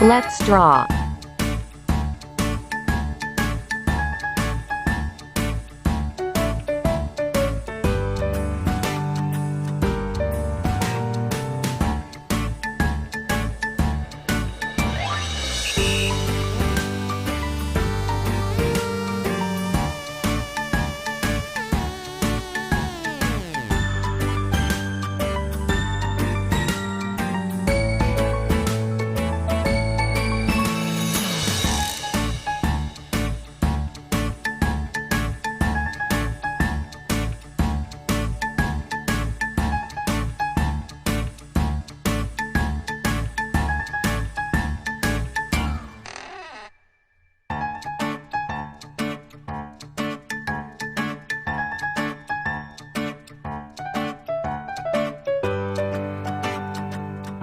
Let's draw.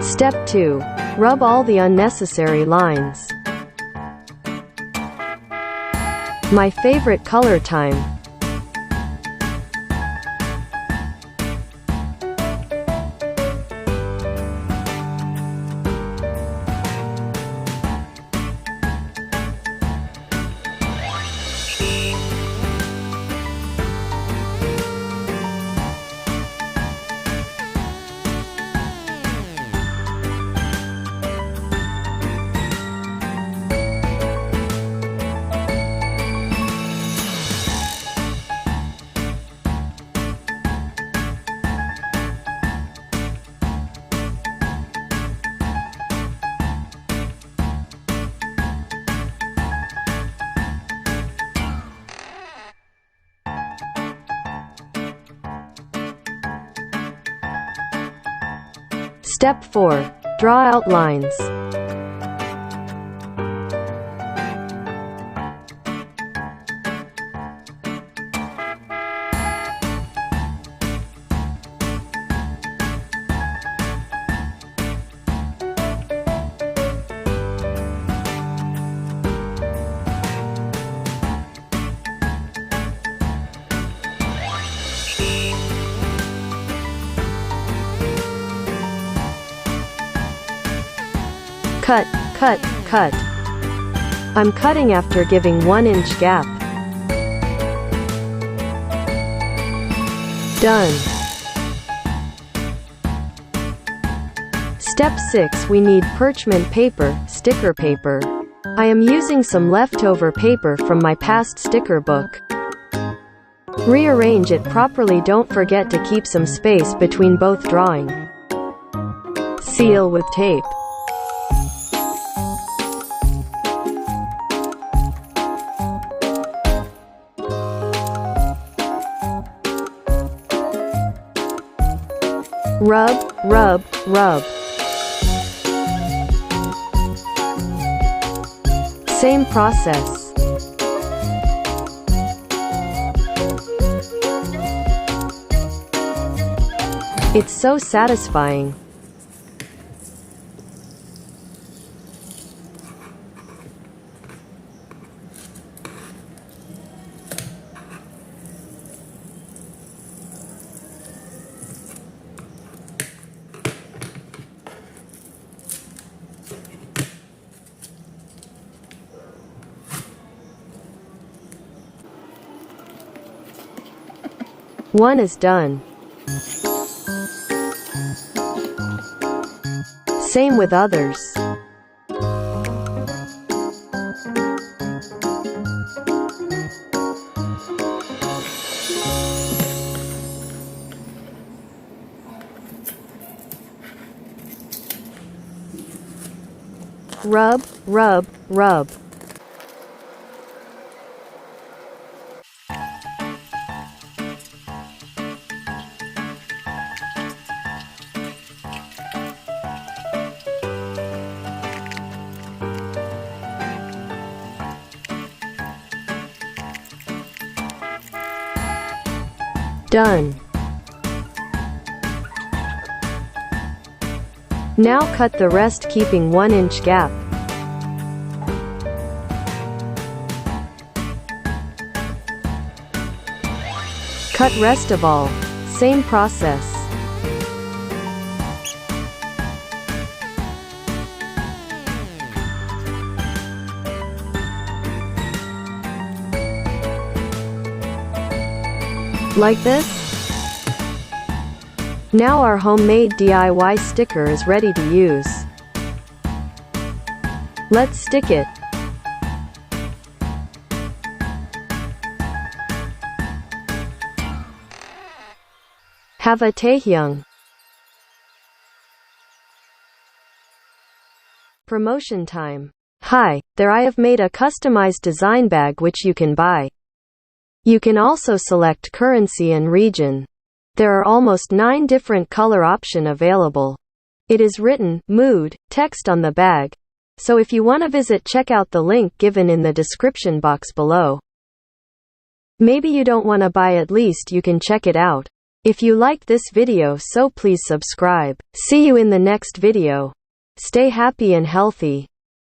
Step 2. Rub all the unnecessary lines. My favorite color time. Step 4. Draw outlines. Cut, cut, cut. I'm cutting after giving 1-inch gap. Done. Step 6. We need perchmant paper, sticker paper. I am using some leftover paper from my past sticker book. Rearrange it properly. Don't forget to keep some space between both drawing. Seal with tape. Rub, rub, rub. Same process. It's so satisfying. One is done. Same with others. Rub, rub, rub. Done. Now cut the rest, keeping 1-inch gap. Cut rest of all. Same process. Like this? Now our homemade DIY sticker is ready to use. Let's stick it. Have a taehyung. Promotion time. Hi, there I have made a customized design bag which you can buy. You can also select currency and region. There are almost 9 different color option available. It is written, mood, text on the bag. So if you want to visit, check out the link given in the description box below. Maybe you don't want to buy, at least you can check it out. If you liked this video, so please subscribe. See you in the next video. Stay happy and healthy.